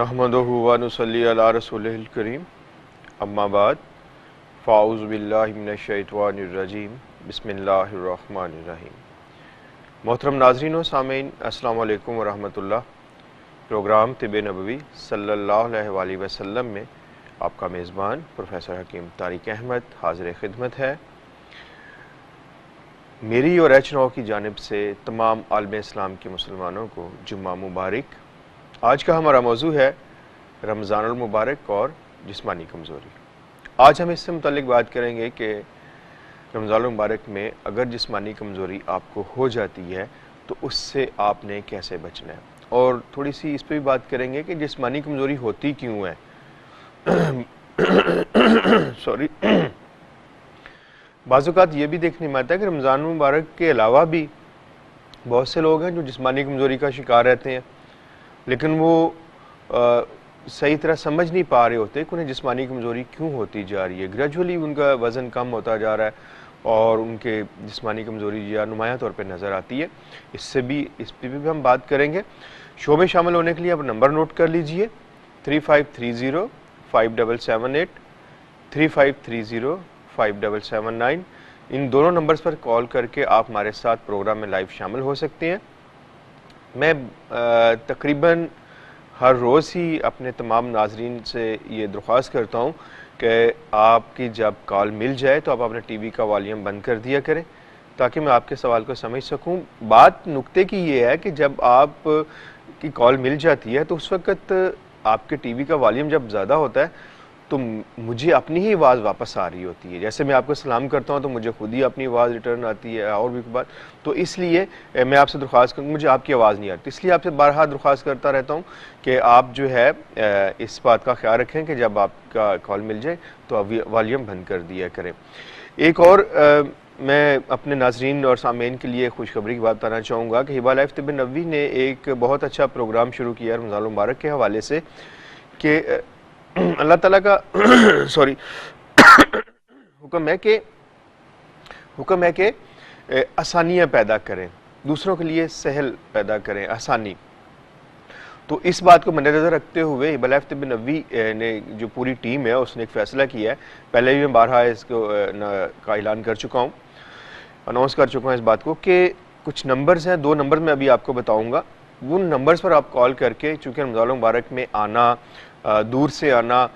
नहमदुहु व नुसल्ली अला रसूलिहिल करीम अम्मा बाद फ़ाऊज़ु बिल्लाहि मिनश शैतानिर रजीम बिस्मिल्लाहिर्रहमानिर रहीम। मोहतरम नाज़रीन व सामीन, अस्सलामु अलैकुम व रहमतुल्लाह। प्रोग्राम तिब नबवी सल्लल्लाहु अलैहि वसल्लम में आपका मेज़बान प्रोफेसर हकीम तारिक अहमद हाज़िर खिदमत है। मेरी और एच9 की जानिब से तमाम आलम इस्लाम के मुसलमानों को जुम्मा मुबारक। आज का हमारा मौजू है रमज़ानुल मुबारक और जिस्मानी कमज़ोरी। आज हम इससे मुताल्लिक बात करेंगे कि रमज़ानुल मुबारक में अगर जिस्मानी कमज़ोरी आपको हो जाती है तो उससे आपने कैसे बचना है, और थोड़ी सी इस पर भी बात करेंगे कि जिस्मानी कमज़ोरी होती क्यों है। सॉरी बाज़-औक़ात ये भी देखने में आता है कि रमज़ान मुबारक के अलावा भी बहुत से लोग हैं जो जिस्मानी कमज़ोरी का शिकार रहते हैं, लेकिन वो सही तरह समझ नहीं पा रहे होते कि उन्हें जिस्मानी कमज़ोरी क्यों होती जा रही है। ग्रेजुअली उनका वज़न कम होता जा रहा है और उनके जिस्मानी कमज़ोरी या नुमायाँ तौर पे नज़र आती है। इस पर भी हम बात करेंगे। शो में शामिल होने के लिए आप नंबर नोट कर लीजिए 3530-5778, 3530-5779। इन दोनों नंबर्स पर कॉल करके आप हमारे साथ प्रोग्राम में लाइव शामिल हो सकते हैं। मैं तकरीबन हर रोज़ ही अपने तमाम नाजरीन से ये दरख्वास्त करता हूँ कि आपकी जब कॉल मिल जाए तो आप अपने टीवी का वॉल्यूम बंद कर दिया करें ताकि मैं आपके सवाल को समझ सकूँ। बात नुक्ते की ये है कि जब आप की कॉल मिल जाती है तो उस वक़्त आपके टीवी का वॉल्यूम जब ज़्यादा होता है तो मुझे अपनी ही आवाज़ वापस आ रही होती है। जैसे मैं आपको सलाम करता हूँ तो मुझे खुद ही अपनी आवाज़ रिटर्न आती है और भी बात, तो इसलिए मैं आपसे दरख्वास्त करूँगा, मुझे आपकी आवाज़ नहीं आती, इसलिए आपसे बारहा दरख्वास्त करता रहता हूँ कि आप जो है इस बात का ख्याल रखें कि जब आपका कॉल मिल जाए तो वॉल्यूम बंद कर दिया करें। एक और मैं अपने नाजरीन और सामीन के लिए खुशखबरी की बात बताना चाहूँगा कि हिबा लाइफ तिब नबवी ने एक बहुत अच्छा प्रोग्राम शुरू किया रमज़ान मुबारक के हवाले से कि अल्लाह ताला का सॉरी हुक्म है कि आसानियाँ पैदा करें, दूसरों के लिए सहल पैदा करें, आसानी। तो इस बात को मद्देनज़र रखते हुए हिबा लाइफ तिब नबवी ने जो पूरी टीम है उसने एक फ़ैसला किया है। पहले भी मैं बारहा इसको का ऐलान कर चुका हूँ, अनाउंस कर चुका हूँ इस बात को कि कुछ नंबर्स हैं, 2 नंबर मैं अभी आपको बताऊँगा। उन नंबर्स पर आप कॉल करके, चूँकि रमज़ान मुबारक में आना, दूर से आना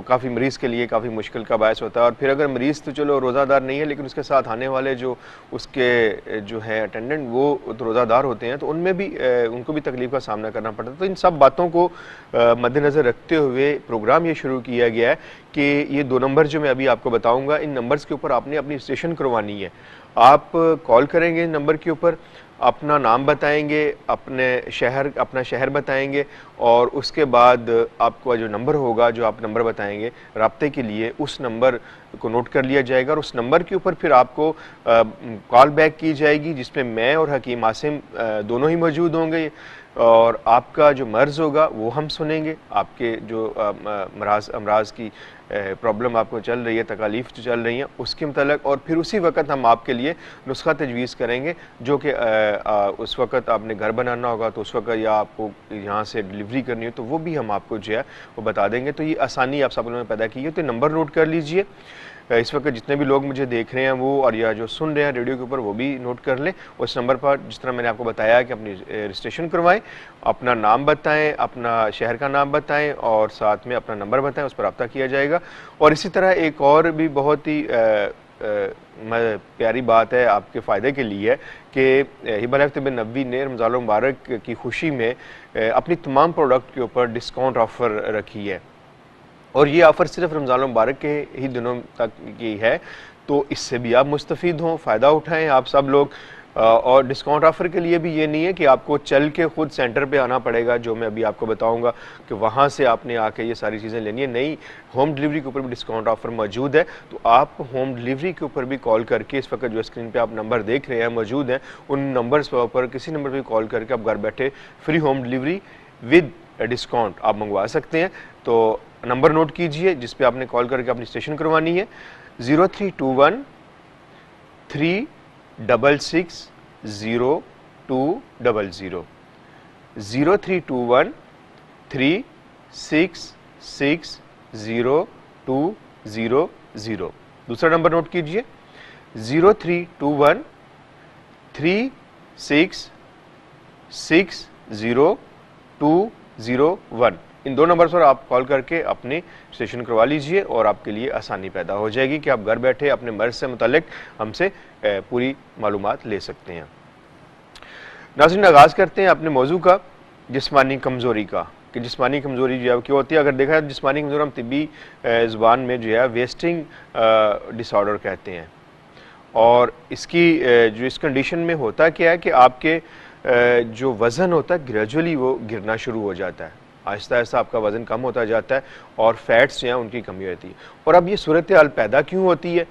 काफ़ी मरीज़ के लिए काफ़ी मुश्किल का बायस होता है, और फिर अगर मरीज़ तो चलो रोज़ादार नहीं है लेकिन उसके साथ आने वाले जो उसके जो है अटेंडेंट वो तो रोज़ादार होते हैं, तो उनमें भी उनको भी तकलीफ़ का सामना करना पड़ता है। तो इन सब बातों को मद्देनज़र रखते हुए प्रोग्राम ये शुरू किया गया है कि ये 2 नंबर जो मैं अभी आपको बताऊँगा, इन नंबर्स के ऊपर आपने अपनी रजिस्ट्रेशन करवानी है। आप कॉल करेंगे इन नंबर के ऊपर, अपना नाम बताएंगे, अपना शहर बताएंगे, और उसके बाद आपका जो नंबर होगा, जो आप नंबर बताएंगे राब्ते के लिए, उस नंबर को नोट कर लिया जाएगा और उस नंबर के ऊपर फिर आपको कॉल बैक की जाएगी, जिसमें मैं और हकीम आसिम दोनों ही मौजूद होंगे, और आपका जो मर्ज़ होगा वो हम सुनेंगे। आपके जो अमराज की प्रॉब्लम आपको चल रही है, तकालीफ जो चल रही हैं उसके मतलब, और फिर उसी वक्त हम आपके लिए नुस्खा तजवीज़ करेंगे जो कि उस वक्त आपने घर बनाना होगा तो उस वक्त, या आपको यहाँ से डिलीवरी करनी हो तो वो भी हम आपको जो है वो बता देंगे। तो ये आसानी आप सब लोगों ने पैदा की है। तो नंबर नोट कर लीजिए, इस वक्त जितने भी लोग मुझे देख रहे हैं वो, और या जो सुन रहे हैं रेडियो के ऊपर, वो भी नोट कर लें। उस नंबर पर जिस तरह मैंने आपको बताया कि अपनी रजिस्ट्रेशन करवाएं, अपना नाम बताएं, अपना शहर का नाम बताएं और साथ में अपना नंबर बताएं, उस पर रब्ता किया जाएगा। और इसी तरह एक और भी बहुत ही प्यारी बात है आपके फ़ायदे के लिए कि हिबा लाइफ तिब नबवी ने रमज़ान मुबारक की खुशी में अपनी तमाम प्रोडक्ट के ऊपर डिस्काउंट ऑफ़र रखी है, और ये ऑफ़र सिर्फ रमज़ान मुबारक के ही दिनों तक की है। तो इससे भी आप मुस्तफ़ीद हों, फ़ायदा उठाएं आप सब लोग। और डिस्काउंट ऑफ़र के लिए भी ये नहीं है कि आपको चल के ख़ुद सेंटर पे आना पड़ेगा, जो मैं अभी आपको बताऊंगा कि वहाँ से आपने आके ये सारी चीज़ें लेनी है। नहीं, होम डिलीवरी के ऊपर भी डिस्काउंट ऑफ़र मौजूद है। तो आप होम डिलीवरी के ऊपर भी कॉल करके, इस वक्त जो स्क्रीन पे आप नंबर देख रहे हैं मौजूद हैं, उन नंबर्स पर किसी नंबर पर कॉल करके आप घर बैठे free home delivery with discount आप मंगवा सकते हैं। तो नंबर नोट कीजिए जिस पे आपने कॉल करके अपनी रजिस्ट्रेशन करवानी है, 0321-366-0200, 0321-366-0200। 3621200। दूसरा नंबर नोट कीजिए 0321366201। इन दो नंबर पर आप कॉल करके अपने रजिस्ट्रेशन करवा लीजिए और आपके लिए आसानी पैदा हो जाएगी कि आप घर बैठे अपने मर्ज से मुतालिक हमसे पूरी मालूमात ले सकते हैं। नाज़रीन, आगाज़ करते हैं अपने मौजू का, जिस्मानी कमज़ोरी का, कि जिस्मानी कमज़ोरी जो है क्यों होती है। अगर देखा जाए जिस्मानी कमज़ोरी हम तिब्बी ज़ुबान में जो है वेस्टिंग डिसऑर्डर कहते हैं। और इसकी जो इस कंडीशन में होता क्या है कि आपके जो वज़न होता है ग्रेजुअली वो गिरना शुरू हो जाता है, आहिस्ता आहिस्ता आपका वज़न कम होता जाता है और फैट्स जो हैं उनकी कमी होती है। और अब ये सूरत हाल पैदा क्यों होती है,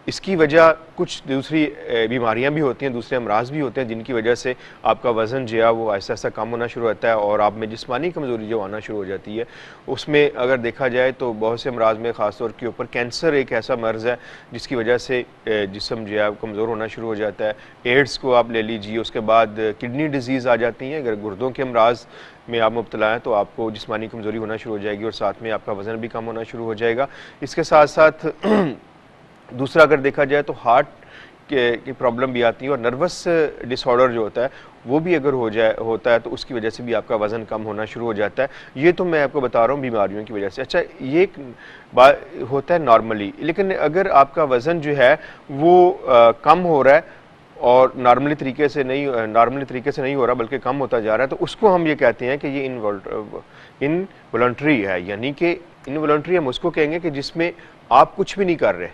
इसकी वजह कुछ दूसरी बीमारियां भी होती हैं, दूसरे अमराज भी होते हैं जिनकी वजह से आपका वज़न जो है वो आहिस्ता आहिस्ता कम होना शुरू होता है और आप में जिस्मानी कमज़ोरी जो आना शुरू हो जाती है। उसमें अगर देखा जाए तो बहुत से अमराज में ख़ास तौर के ऊपर कैंसर एक ऐसा मर्ज़ है जिसकी वजह से जिस्म जो है कमज़ोर होना शुरू हो जाता है। एड्स को आप ले लीजिए, उसके बाद किडनी डिजीज़ आ जाती हैं। अगर गुर्दों के अमराज में आप मुब्तला हैं तो आपको जिस्मानी कमज़ोरी होना शुरू हो जाएगी और साथ में आपका वज़न भी कम होना शुरू हो जाएगा। इसके साथ साथ दूसरा अगर देखा जाए तो हार्ट की प्रॉब्लम भी आती है और नर्वस डिसऑर्डर जो होता है वो भी अगर होता है तो उसकी वजह से भी आपका वज़न कम होना शुरू हो जाता है। ये तो मैं आपको बता रहा हूँ बीमारियों की वजह से। अच्छा, ये एक बात होता है नॉर्मली, लेकिन अगर आपका वज़न जो है वो कम हो रहा है और नॉर्मली तरीके से नहीं हो रहा बल्कि कम होता जा रहा है, तो उसको हम ये कहते हैं कि ये इनवॉलंटरी है। यानी कि इनवॉलंटरी हम उसको कहेंगे कि जिसमें आप कुछ भी नहीं कर रहे।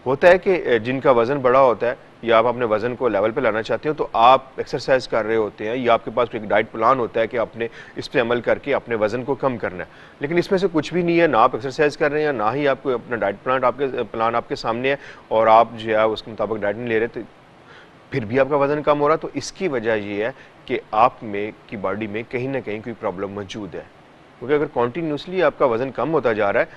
होता है कि जिनका वज़न बड़ा होता है या आप अपने वज़न को लेवल पे लाना चाहते हो तो आप एक्सरसाइज कर रहे होते हैं या आपके पास एक डाइट प्लान होता है कि आपने इस पे अमल करके अपने वज़न को कम करना है, लेकिन इसमें से कुछ भी नहीं है, ना आप एक्सरसाइज कर रहे हैं ना ही आपको अपना डाइट प्लान आपके सामने है और आप जो है उसके मुताबिक डाइट नहीं ले रहे, तो फिर भी आपका वज़न कम हो रहा है। तो इसकी वजह ये है कि आप में की बॉडी में कहीं ना कहीं कोई प्रॉब्लम मौजूद है, क्योंकि अगर कॉन्टीन्यूसली आपका वज़न कम होता जा रहा है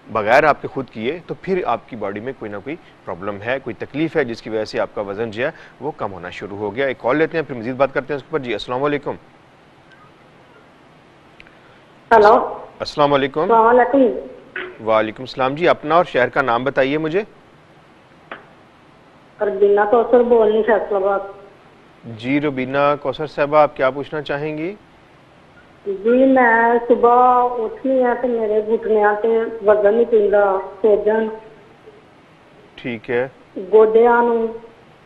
बगैर आपके खुद किए तो फिर आपकी बॉडी में कोई ना कोई प्रॉब्लम है, कोई तकलीफ है जिसकी वजह से आपका वज़न जो है वो कम होना शुरू हो गया। एक कॉल लेते हैं फिर मज़ीद बात करते हैं उसके ऊपर। जी अस्सलाम वालेकुम। हेलो, अस्सलाम वालेकुम। वालेकुम सलाम जी, अपना और शहर का नाम बताइए मुझे। रुबीना कौसर बोल रही फैसलाबाद। जी रुबीना कौसर साहबा, आप क्या पूछना चाहेंगी? जी मैं सुबह उठनी है तो मेरे घुटने ते वजन नहीं पैंदा, सोजन ठीक है, गोडियां नूं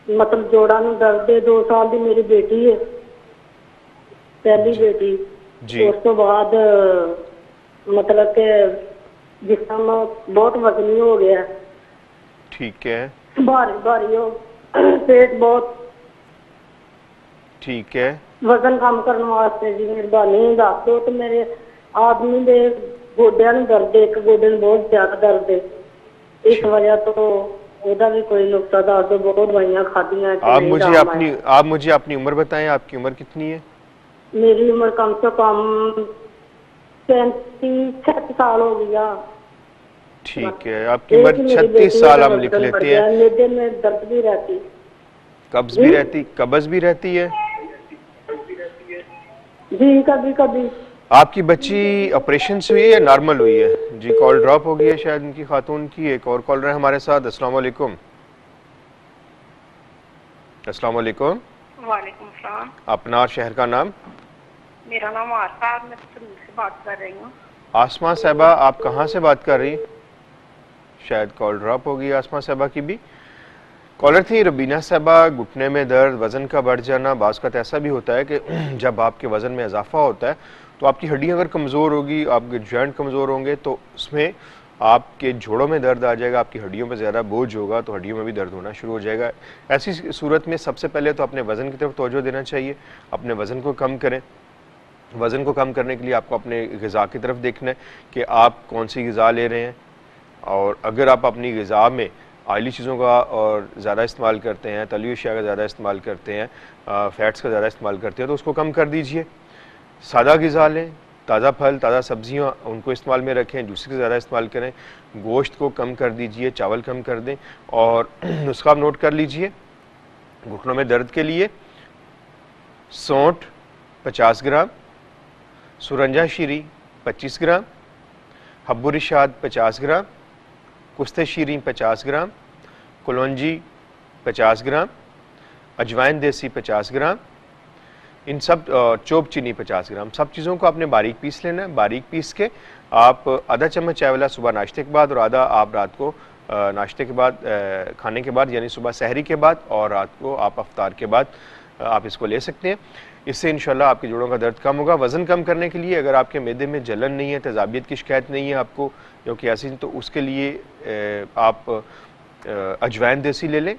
मतलब जोड़ां नूं दर्द है। 2 साल की मेरी बेटी है, पहली बेटी जी। उस तो बाद मतलब के जिसम बहुत वजनी हो गया, ठीक है, भारी भारी हो, पेट बहुत, ठीक है। वजन कम करने वास्ते जी मेहरबानी दस दो। तो मेरे आदमी दे गोडियां नूं दर्द है, एक गोडे नूं बहुत ज्यादा दर्द है, इस वजह तो ओदा भी कोई नुक्सा दस दो। बहुत दवाइयां खादियां। आप मुझे अपनी उम्र बताएं, आपकी उम्र कितनी है? मेरी उम्र कम से कम 36 साल हो गया। ठीक है, आपकी उम्र 36 साल हम लिख लेते हैं। मेदे में दर्द भी रहती, कब्ज भी रहती है जी कभी कभी। आपकी बच्ची ऑपरेशन से हुई है या नॉर्मल हुई है? जी कॉल ड्रॉप हो गई है शायद इनकी खातून की। एक और कॉल रहे हमारे साथ। अस्सलाम वालेकुम। अस्सलाम वालेकुम। वालेकुम सलाम। अपना और शहर का नाम? मेरा नाम आसमा है, मैं तंदूर से बात कर रही हूँ। आसमा साहबा, आप कहाँ से बात कर रही? शायद कॉल ड्रॉप हो गई आसमा साहबा की भी। कॉलर थी रबीना साहबा। घुटने में दर्द, वज़न का बढ़ जाना, बाज़ का ऐसा भी होता है कि जब आपके वज़न में इजाफा होता है तो आपकी हड्डियां अगर कमज़ोर होगी, आपके जॉइंट कमज़ोर होंगे तो उसमें आपके जोड़ों में दर्द आ जाएगा, आपकी हड्डियों पे ज़्यादा बोझ होगा तो हड्डियों में भी दर्द होना शुरू हो जाएगा। ऐसी सूरत में सबसे पहले तो अपने वज़न की तरफ तवज्जो देना चाहिए, अपने वज़न को कम करें। वज़न को कम करने के लिए आपको अपने ग़िज़ा की तरफ देखना है कि आप कौन सी ग़िज़ा ले रहे हैं, और अगर आप अपनी ग़िज़ा में ऑयली चीज़ों का और ज़्यादा इस्तेमाल करते हैं, तली हुई अशिया का ज़्यादा इस्तेमाल करते हैं, फ़ैट्स का ज़्यादा इस्तेमाल करते हैं तो उसको कम कर दीजिए। सादा ग़िज़ा लें, ताज़ा फल, ताज़ा सब्जियां उनको इस्तेमाल में रखें, जूस का ज़्यादा इस्तेमाल करें। गोश्त को कम कर दीजिए, चावल कम कर दें। और नुस्खा आप नोट कर लीजिए। घुटनों में दर्द के लिए सौंठ 50 ग्राम, सुरंजा शीरी 25 ग्राम, हब्बुर इरशाद 50 ग्राम, कुश्ते शीरीं 50 ग्राम, कलौंजी 50 ग्राम, अजवाइन देसी 50 ग्राम, इन सब चोप चीनी 50 ग्राम, सब चीज़ों को आपने बारीक पीस लेना है। बारीक पीस के आप आधा चम्मच चाय वाला सुबह नाश्ते के बाद और आधा आप रात को नाश्ते के बाद खाने के बाद, यानी सुबह सहरी के बाद और रात को आप अफ्तार के बाद आप इसको ले सकते हैं। इससे इंशाल्लाह आपके जोड़ों का दर्द कम होगा। वज़न कम करने के लिए अगर आपके मैदे में जलन नहीं है, तेज़ाबियत की शिकायत नहीं है आपको, क्योंकि ऐसी, तो उसके लिए आप अजवाइन देसी ले लें।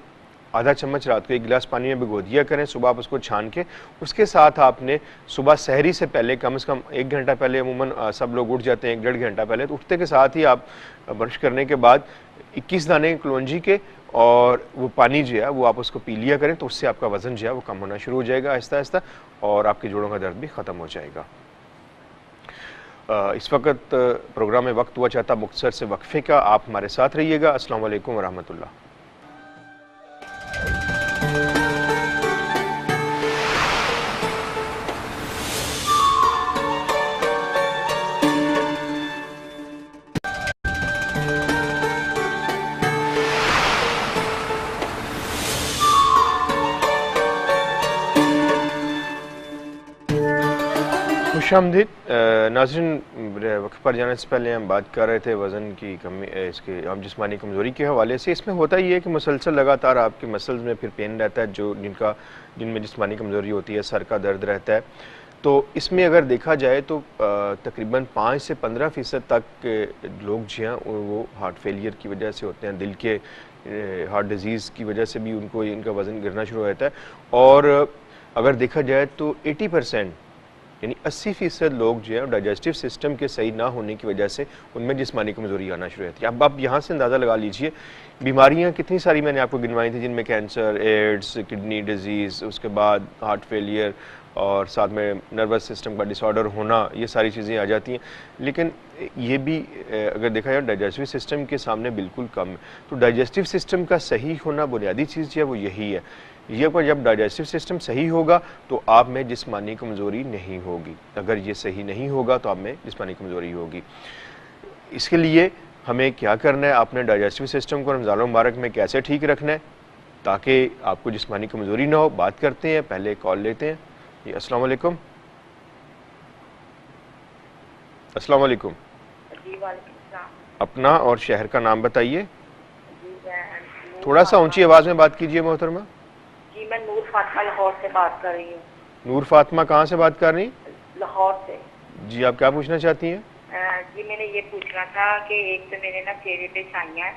आधा चम्मच रात को 1 गिलास पानी में भिगो दिया करें, सुबह आप उसको छान के उसके साथ आपने सुबह सहरी से पहले कम से कम 1 घंटा पहले, अमूमन सब लोग उठ जाते हैं 1 डेढ़ घंटा पहले, तो उठते के साथ ही आप ब्रश करने के बाद 21 दाने कलौंजी के और वो पानी जो है वो आप उसको पी लिया करें, तो उससे आपका वज़न जो है वो कम होना शुरू हो जाएगा आहिस्ता आहिस्ता और आपके जोड़ों का दर्द भी ख़त्म हो जाएगा। इस वक्त प्रोग्राम में वक्त हुआ चाहता मुख्तसर से वक्फे का, आप हमारे साथ रहिएगा। अस्सलाम वालेकुम व रहमतुल्लाह। खुशामदीद नाज़रीन, वक्त पर जाने से पहले हम बात कर रहे थे वज़न की कमी, इसके हम जिस्मानी कमज़ोरी के हवाले से। इसमें होता ही है कि मुसलसल लगातार आपके मसल्स में फिर पेन रहता है, जो जिनमें जिस्मानी कमज़ोरी होती है, सर का दर्द रहता है। तो इसमें अगर देखा जाए तो तकरीबन 5 से 15% तक के लोग जो हैं वो हार्ट फेलियर की वजह से होते हैं, दिल के हार्ट डिजीज़ की वजह से भी उनको इनका वज़न गिरना शुरू हो जाता है। और अगर देखा जाए तो 80% यानी 80% लोग जो है डाइजेस्टिव सिस्टम के सही ना होने की वजह से उनमें जिस्मानी कमज़ोरी आना शुरू होती है। अब आप यहाँ से अंदाज़ा लगा लीजिए बीमारियाँ कितनी सारी मैंने आपको गिनवाई थी, जिनमें कैंसर, एड्स, किडनी डिजीज़, उसके बाद हार्ट फेलियर और साथ में नर्वस सिस्टम का डिसऑर्डर होना, ये सारी चीज़ें आ जाती हैं। लेकिन ये भी अगर देखा जाए डाइजेस्टिव सिस्टम के सामने बिल्कुल कम है। तो डाइजेस्टिव सिस्टम का सही होना बुनियादी चीज़ जो है वो यही है। ये पर जब डाइजेस्टिव सिस्टम सही होगा तो आप में जिस्मानी कमज़ोरी नहीं होगी, अगर ये सही नहीं होगा तो आप में जिस्मानी कमज़ोरी होगी। इसके लिए हमें क्या करना है, अपने डाइजेस्टिव सिस्टम को रमज़ान मुबारक में कैसे ठीक रखना है ताकि आपको जिस्मानी कमज़ोरी ना हो। बात करते हैं, पहले कॉल लेते हैं। जी अस्सलाम वालेकुम। अस्सलाम वालेकुम। अपना और शहर का नाम बताइए। थोड़ा सा ऊंची आवाज़ में बात कीजिए मोहतरमा। जी मैं नूर फातिमा लाहौर से बात कर रही हूँ। नूर फातिमा कहाँ से बात कर रही? लाहौर से। जी आप क्या पूछना चाहती हैं? जी मैंने ये पूछना था कि एक तो मेरे ना चेहरे पे छाइयाँ है,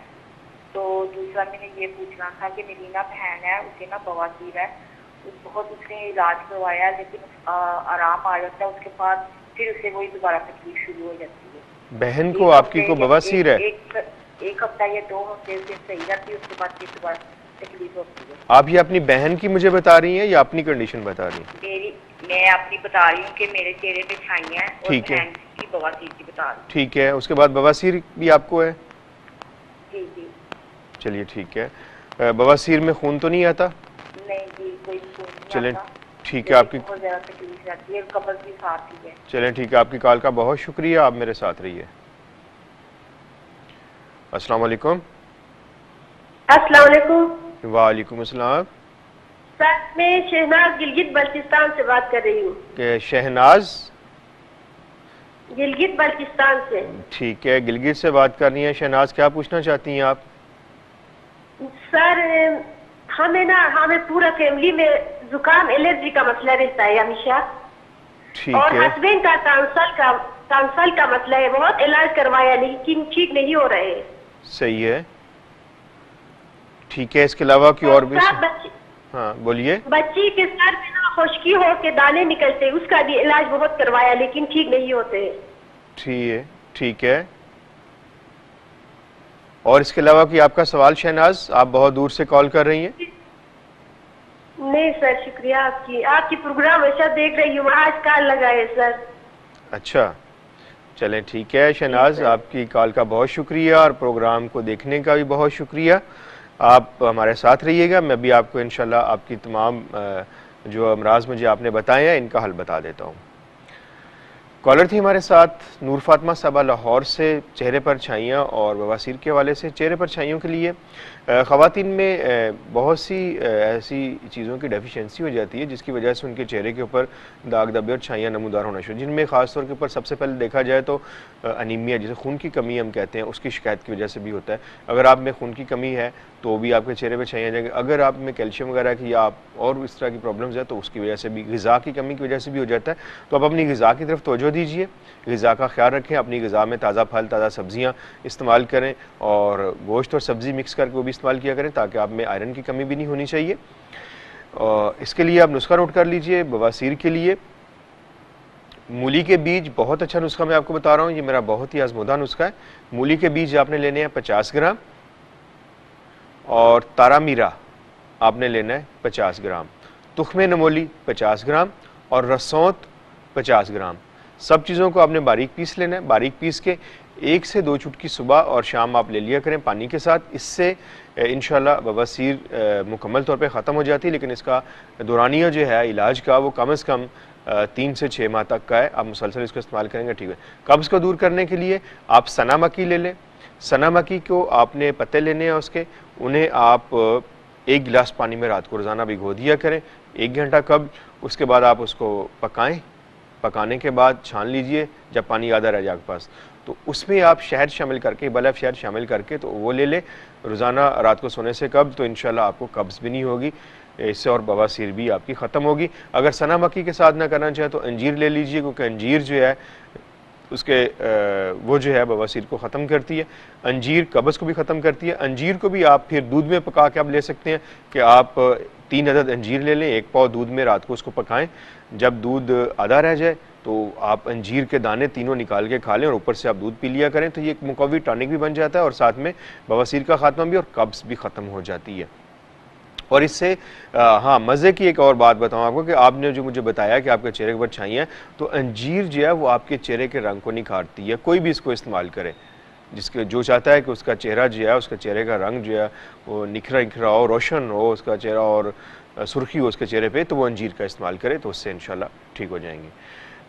तो दूसरा मैंने ये पूछना था कि मेरी ना बहन है, उसे ना बवासीर है, बहुत उसने इलाज करवाया लेकिन आराम आ जाता है, उसके बाद फिर उसे वही दोबारा तकलीफ शुरू हो जाती है। बहन को आपकी को बवासीर है? एक हफ्ता या 2 हफ्ते से सही रहती है, उसके बाद फिर दोबारा तकलीफ होती है। आप ये अपनी बहन की मुझे बता रही हैं या अपनी कंडीशन बता रही हैं? मैं अपनी बता रही हूँ कि मेरे चेहरे पे छाइयाँ हैं और बहन की बवासीर की बता रही हूँ। ठीक है, उसके बाद बवासीर भी आपको है? जी जी। चलिए ठीक है। बवासीर में खून तो नहीं आता? नहीं जी, कोई खून नहीं। चलें ठीक है, आपकी बहुत ज़्यादा तकलीफ रहती है, कब्र भी साथ ही है। चलें ठीक है, आपकी कॉल का बहुत शुक्रिया, आप मेरे साथ रहिए। अस्सलाम वालेकुम। अस्सलाम वालेकुम। वालेकुम अस्सलाम। सर मैं शहनाज गिलगित बल्चिस्तान से बात कर रही हूँ। शहनाज गिलगित बल्चिस्तान से। ठीक है, गिलगित से बात कर रही हैं शहनाज, क्या पूछना चाहती हैं आप? सर हमें पूरा फैमिली में जुकाम एलर्जी का मसला रहता है हमेशा। ठीक और है। हस्बैंड का टांसल का मसला है, बहुत इलाज करवाया लेकिन ठीक नहीं हो रहे। सही है, ठीक है। इसके अलावा की और भी? हाँ बोलिए। बच्ची के सर में ना खुश्की हो के दाने निकलते, उसका भी इलाज बहुत करवाया लेकिन ठीक नहीं होते। ठीक है। और इसके अलावा की आपका सवाल शहनाज, आप बहुत दूर से कॉल कर रही हैं? नहीं सर, शुक्रिया आपकी प्रोग्राम ऐसा देख रही हूँ, आज कॉल लगाए सर। अच्छा चलें ठीक है शहनाज, आपकी कॉल का बहुत शुक्रिया और प्रोग्राम को देखने का भी बहुत शुक्रिया। आप हमारे साथ रहिएगा, मैं भी आपको इंशाल्लाह आपकी तमाम जो अमराज मुझे आपने बताए हैं इनका हल बता देता हूँ। कॉलर थी हमारे साथ नूर फातिमा साहबा लाहौर से। चेहरे पर छाइयाँ और बवासीर के हवाले से। चेहरे पर छाइयों के लिए ख़वातीन में बहुत सी ऐसी चीज़ों की डेफिशिएंसी हो जाती है जिसकी वजह से उनके चेहरे के ऊपर दाग धब्बे और छाइयाँ नमूदार होना शुरू, जिनमें ख़ास तौर के ऊपर सबसे पहले देखा जाए तो अनीमिया, जिसे खून की कमी हम कहते हैं, उसकी शिकायत की वजह से भी होता है। अगर आप में खून की कमी है तो भी आपके चेहरे पर छाइयाँ जाएंगे। अगर आप में कैल्शियम वगैरह की या आप और इस तरह की प्रॉब्लम्स है तो उसकी वजह से भी, ग़िज़ा की कमी की वजह से भी हो जाता है। तो आप अपनी ग़िज़ा की तरफ तवज्जो दीजिए, ग़िज़ा का ख्याल रखें, अपनी ग़िज़ा में ताज़ा फल, ताज़ा सब्ज़ियाँ इस्तेमाल करें और गोश्त और सब्ज़ी मिक्स करके वो भी इस्तेमाल किया करें ताकि आप में आयरन की कमी भी नहीं होनी चाहिए। और इसके लिए आप नुस्खा नोट कर लीजिए। बवासीर के लिए मूली के बीज बहुत अच्छा नुस्खा मैं आपको बता रहा हूँ, ये मेरा बहुत ही आजमूदा नुस्खा है। मूली के बीज आपने लेने हैं 50 ग्राम और तारा मीरा आपने लेना है 50 ग्राम, तुख्मे नमोली 50 ग्राम और रसौंत 50 ग्राम। सब चीज़ों को आपने बारीक पीस लेना है। बारीक पीस के 1 से 2 चुटकी सुबह और शाम आप ले लिया करें पानी के साथ। इससे इंशाल्लाह बवासीर मुकम्मल तौर पे ख़त्म हो जाती है, लेकिन इसका दौरानिया जो है इलाज का वो कम से कम 3 से 6 माह तक का है। आप मुसलसल इसको इस्तेमाल करेंगे, ठीक है। कब्ज़ को दूर करने के लिए आप सना मक्की ले लें। सना मक्की को आपने पत्ते लेने हैं उसके, उन्हें आप 1 गिलास पानी में रात को रोज़ाना भिगो दिया करें 1 घंटा कब। उसके बाद आप उसको पकाएं, पकाने के बाद छान लीजिए जब पानी आधा रह जाए आपके पास, तो उसमें आप शहद शामिल करके, बल्ब शहद शामिल करके तो वो ले लें रोज़ाना रात को सोने से कब, तो इंशाल्लाह आपको कब्ज़ भी नहीं होगी इससे और बवासीर भी आपकी ख़त्म होगी। अगर सना मक्की के साथ ना करना चाहे तो अंजीर ले लीजिए, क्योंकि अंजीर जो है उसके वो जो है बवासीर को ख़त्म करती है। अंजीर कब्ज़ को भी ख़त्म करती है। अंजीर को भी आप फिर दूध में पका के आप ले सकते हैं कि आप 3 अदद अंजीर ले लें, 1 पाव दूध में रात को उसको पकाएं। जब दूध आधा रह जाए तो आप अंजीर के दाने तीनों निकाल के खा लें और ऊपर से आप दूध पी लिया करें, तो ये एक मुकव्वी टॉनिक भी बन जाता है और साथ में बवासीर का खात्मा भी और कब्ज़ भी ख़त्म हो जाती है। और इससे हाँ, मज़े की एक और बात बताऊँ आपको कि आपने जो मुझे बताया कि आपके चेहरे के ऊपर छाइयाँ, तो अंजीर जो है वो आपके चेहरे के रंग को निखारती है। कोई भी इसको इस्तेमाल करे, जिसके जो चाहता है कि उसका चेहरा जो है, उसका चेहरे का रंग जो है वो निखरा निखरा हो, रोशन हो उसका चेहरा और सुर्खी हो उसके चेहरे पे, तो वो अंजीर का इस्तेमाल करे तो उससे इंशाल्लाह ठीक हो जाएंगे।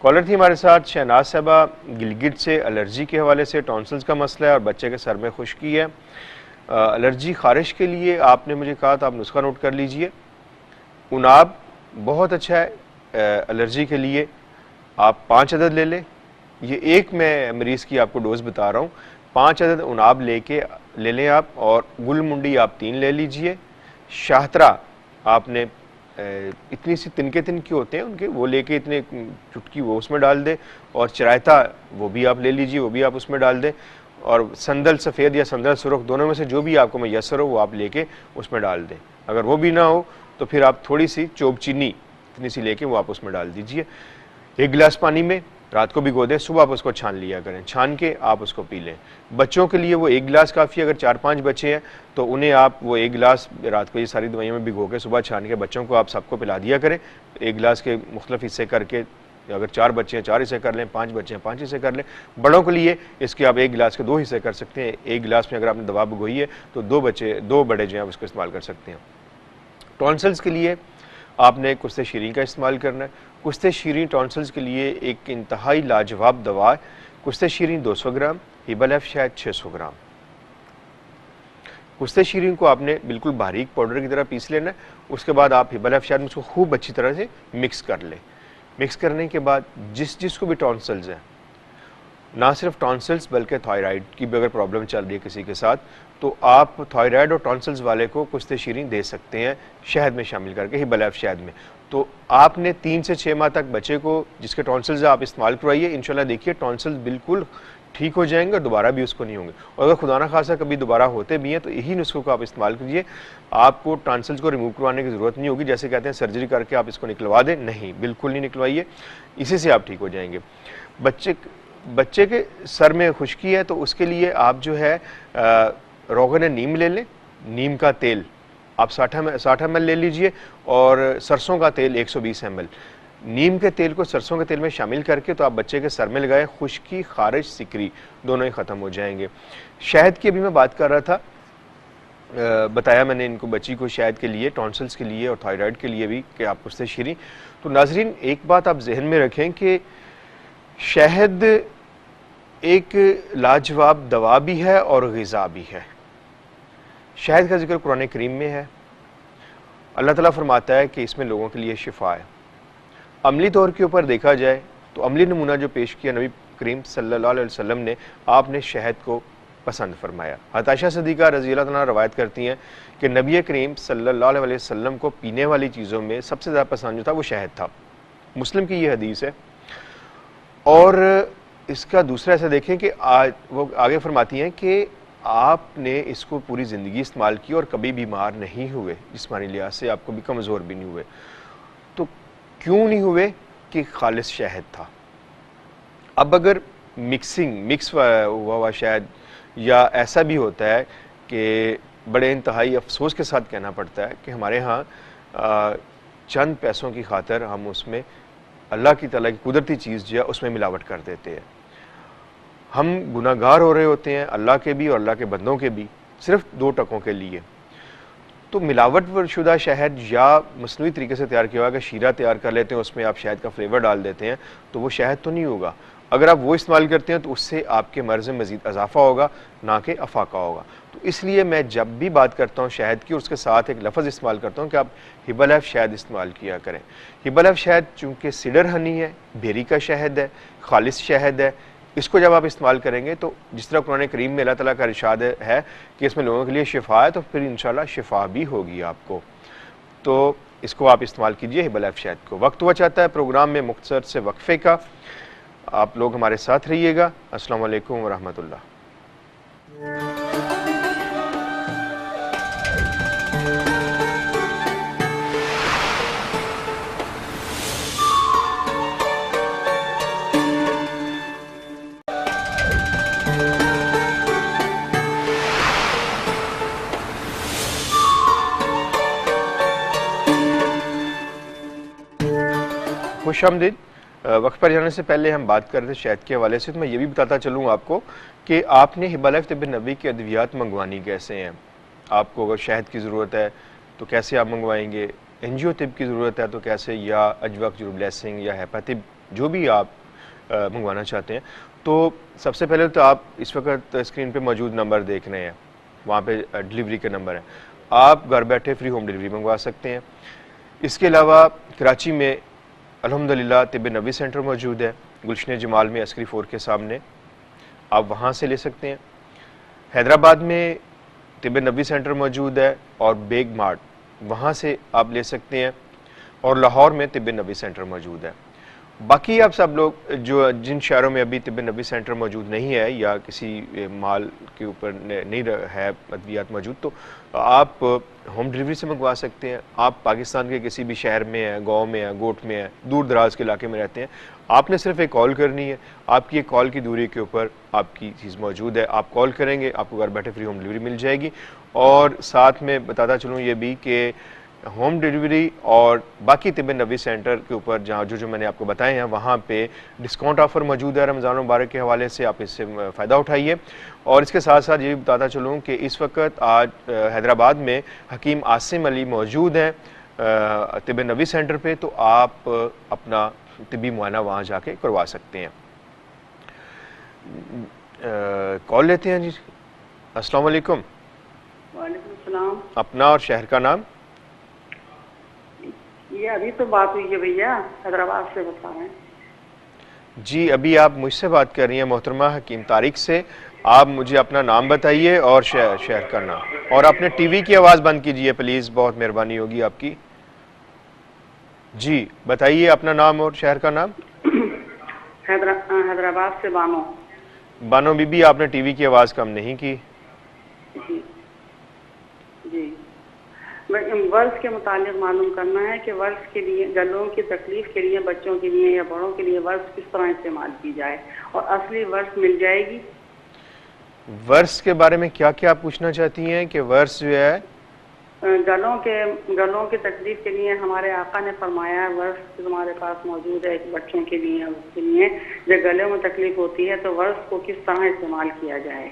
कॉलर थी हमारे साथ शहनाज साहबा गिलगित से। एलर्जी के हवाले से टॉन्सिल्स का मसला है और बच्चे के सर में खुश्की है। एलर्जी खारिश के लिए आपने मुझे कहा था, आप नुस्खा नोट कर लीजिए। उनाब बहुत अच्छा है एलर्जी के लिए, आप 5 अदद ले लें। ये एक मैं मरीज़ की आपको डोज बता रहा हूँ। 5 अदद उनाब ले लें आप, और गुलमुंडी आप 3 ले लीजिए। शाहतरा आपने इतनी सी तिनके तिनके होते हैं उनके, वो लेके इतने चुटकी वो उसमें डाल दे, और चरायता वो भी आप ले लीजिए, वो भी आप उसमें डाल दें। और संदल सफ़ेद या संदल सुरख, दोनों में से जो भी आपको मैसर हो वो आप लेके उसमें डाल दें। अगर वो भी ना हो तो फिर आप थोड़ी सी चोब चीनी इतनी सी लेके वो आप उसमें डाल दीजिए। 1 गिलास पानी में रात को भिगो दें, सुबह आप उसको छान लिया करें, छान के आप उसको पी लें। बच्चों के लिए वो 1 गिलास काफ़ी है। अगर 4-5 बच्चे हैं तो उन्हें आप वो 1 गिलास रात को ये सारी दवाइयों में भिगो के सुबह छान के बच्चों को आप सबको पिला दिया करें। 1 गिलास के मुख्तलिफ हिस्से करके, अगर 4 बच्चे हैं 4 हिस्से कर लें, 5 बच्चे हैं 5 हिस्से कर लें। बड़ों के लिए इसके आप 1 गिलास के 2 हिस्से कर सकते हैं। 1 गिलास में अगर आपने दवा भिगोई है तो 2 बड़े जो हैं उसको इस्तेमाल कर सकते हैं। टॉन्सिल्स के लिए आपने कुश्ते शीरीं का इस्तेमाल करना है। कुश्ते शीरीं टॉन्सिल्स के लिए एक इंतहाई लाजवाब दवा है। कुश्ते शीरीं 200 ग्राम, हिबा-लैफ शहद 600 ग्राम। कुश्ते शीरीं को आपने बिल्कुल बारीक पाउडर की तरह पीस लेना है। उसके बाद आप हिबा-लैफ शहद में उसको खूब अच्छी तरह से मिक्स कर लें। मिक्स करने के बाद जिसको भी टॉन्सिल्स हैं, ना सिर्फ टॉन्सिल्स बल्कि थायराइड की भी अगर प्रॉब्लम चल रही है किसी के साथ, तो आप थायराइड और टॉन्सिल्स वाले को कुश्ते शीरीं दे सकते हैं शहद में शामिल करके, हिबा-लैफ शहद में। तो आपने 3 से 6 माह तक बच्चे को जिसके टॉन्सिल्स आप इस्तेमाल करवाइए, इंशाल्लाह देखिए टॉन्सिल्स बिल्कुल ठीक हो जाएंगे और दोबारा भी उसको नहीं होंगे। और अगर खुदा ना खासा कभी दोबारा होते भी हैं तो यही नुस्खों को आप इस्तेमाल कीजिए। आपको टॉन्सिल्स को रिमूव करवाने की ज़रूरत नहीं होगी, जैसे कहते हैं सर्जरी करके आप इसको निकलवा दें, नहीं, बिल्कुल नहीं निकलवाइए, इसी से आप ठीक हो जाएंगे। बच्चे के सर में खुश्की है तो उसके लिए आप जो है रोगन नीम ले लें। नीम का तेल आप 60 ml ले लीजिए और सरसों का तेल 120 ml। नीम के तेल को सरसों के तेल में शामिल करके तो आप बच्चे के सर में लगाएं, खुश्की, खारिश, सिकरी दोनों ही ख़त्म हो जाएंगे। शहद की अभी मैं बात कर रहा था, बताया मैंने इनको बच्ची को शहद के लिए, टॉन्सिल्स के लिए और थायराइड के लिए भी कि आप उससे शीरीं। तो नाजरीन एक बात आप जहन में रखें कि शहद एक लाजवाब दवा भी है और ग़िज़ा भी है। शहद का जिक्र कुरान करीम में है। अल्लाह ताला फरमाता है कि इसमें लोगों के लिए शिफा है। अमली तौर के ऊपर देखा जाए तो अमली नमूना जो पेश किया नबी करीम सल्लल्लाहु अलैहि वसल्लम ने, आपने शहद को पसंद फरमाया। हज़रत आयशा सिद्दीक़ा रज़ी अल्लाह तआला रवायत करती हैं कि नबी करीम सल्लल्लाहु अलैहि वसल्लम को पीने वाली चीज़ों में सबसे ज़्यादा पसंद जो था वो शहद था। मुस्लिम की ये हदीस है। और इसका दूसरा ऐसा देखें कि आज वो आगे फरमाती हैं कि आपने इसको पूरी ज़िंदगी इस्तेमाल की और कभी बीमार नहीं हुए, जिस्मानी लिहाज से आप कभी कमज़ोर भी नहीं हुए। तो क्यों नहीं हुए? कि खालिस शहद था। अब अगर मिक्स हुआ हुआ शहद, या ऐसा भी होता है कि बड़े इंतहाई अफसोस के साथ कहना पड़ता है कि हमारे यहाँ चंद पैसों की खातर हम उसमें अल्लाह की ताला की कुदरती चीज़ जो है उसमें मिलावट कर देते हैं। हम गुनाहगार हो रहे होते हैं, अल्लाह के भी और अल्लाह के बंदों के भी, सिर्फ 2 टकों के लिए। तो मिलावट शुदा शहद या मसनूई तरीके से तैयार किया हुआ, अगर शीरा तैयार कर लेते हैं उसमें आप शहद का फ्लेवर डाल देते हैं तो वो शहद तो नहीं होगा। अगर आप वो इस्तेमाल करते हैं तो उससे आपके मर्ज़ में मज़ीद इजाफा होगा, ना कि अफाका होगा। तो इसलिए मैं जब भी बात करता हूँ शहद की, उसके साथ एक लफ्ज़ इस्तेमाल करता हूँ कि आप हिबा-लैफ शहद इस्तेमाल किया करें। हिबा-लैफ शहद चूँकि सीडर हनी है, बेरी का शहद है, खालिस शहद है, इसको जब आप इस्तेमाल करेंगे तो जिस तरह कुरान करीम में अल्लाह ताला का इरशाद है कि इसमें लोगों के लिए शिफा है, तो फिर इंशाल्लाह शिफा भी होगी आपको। तो इसको आप इस्तेमाल कीजिए हिबा-लैफ शहद को। वक्त हुआ चाहता है प्रोग्राम में मुख्तसर से वक्फे का, आप लोग हमारे साथ रहिएगा। अस्सलाम वालेकुम व रहमतुल्लाह। खुशामदीद। वक्त पर जाने से पहले हम बात कर रहे थे शहद के हवाले से, तो मैं ये भी बताता चलूँ आपको कि आपने हिबा-लैफ तिब नबी की अद्वियात मंगवानी कैसे हैं। आपको अगर शहद की ज़रूरत है तो कैसे आप मंगवाएंगे, एंजियो तिब की ज़रूरत है तो कैसे, या अजवक जुर ब्लेसिंग या हेपातिब जो भी आप मंगवाना चाहते हैं। तो सबसे पहले तो आप इस वक्त स्क्रीन पर मौजूद नंबर देख रहे हैं, वहाँ पर डिलीवरी का नंबर है। आप घर बैठे फ्री होम डिलीवरी मंगवा सकते हैं। इसके अलावा कराची में अल्हम्दुलिल्लाह तिब नबी सेंटर मौजूद है, गुलशन जमाल में अस्करी 4 के सामने, आप वहाँ से ले सकते हैं। हैदराबाद में तिब नबी सेंटर मौजूद है और बेग मार्ट, वहाँ से आप ले सकते हैं। और लाहौर में तिब नबी सेंटर मौजूद है। बाकी आप सब लोग जो जिन शहरों में अभी तिब नबी सेंटर मौजूद नहीं है या किसी माल के ऊपर नहीं है अद्वियात मौजूद, तो आप होम डिलीवरी से मंगवा सकते हैं। आप पाकिस्तान के किसी भी शहर में हैं, गांव में हैं, गोट में हैं, दूर दराज के इलाके में रहते हैं, आपने सिर्फ एक कॉल करनी है। आपकी एक कॉल की दूरी के ऊपर आपकी चीज़ मौजूद है, आप कॉल करेंगे, आपको घर बैठे फ्री होम डिलीवरी मिल जाएगी। और साथ में बताता चलूँ ये भी कि होम डिलीवरी और बाकी तिब नबी सेंटर के ऊपर जहाँ जो मैंने आपको बताए हैं, वहाँ पे डिस्काउंट ऑफ़र मौजूद है रमज़ान मुबारक के हवाले से, आप इससे फ़ायदा उठाइए। और इसके साथ साथ ये भी बताता चलूँ कि इस वक्त आज हैदराबाद में हकीम आसिम अली मौजूद हैं तिब नबी सेंटर पे, तो आप अपना तिबी मुआयना वहाँ जाके करवा सकते हैं। कॉल लेते हैं जी। अस्सलाम वालेकुम। वालेकुम सलाम। अपना और शहर का नाम? ये अभी तो बात हुई है भैया, हैदराबाद से बता रहे हैं जी। अभी आप मुझसे बात कर रही हैं मोहतरमा हकीम तारिक से। आप मुझे अपना नाम बताइए और शहर का नाम, और अपने टीवी की आवाज़ बंद कीजिए प्लीज़, बहुत मेहरबानी होगी आपकी। जी बताइए अपना नाम और शहर का नाम। हैदराबाद से बानो। बानो बीबी, आपने टीवी की आवाज़ कम नहीं की। जी जी, वर्ष के मुतालिक मालूम करना है कि वर्ष के लिए, गलों की तकलीफ के लिए, बच्चों के लिए या बड़ों के लिए वर्ष किस तरह इस्तेमाल की जाए, और असली वर्ष मिल जाएगी। वर्ष के बारे में क्या क्या आप पूछना चाहती हैं कि वर्ष जो है गलों की तकलीफ के लिए हमारे आका ने फरमाया वर्ष तुम्हारे पास मौजूद है, बच्चों के लिए, उसके लिए जब गले में तकलीफ होती है तो वर्ष को किस तरह इस्तेमाल किया जाए।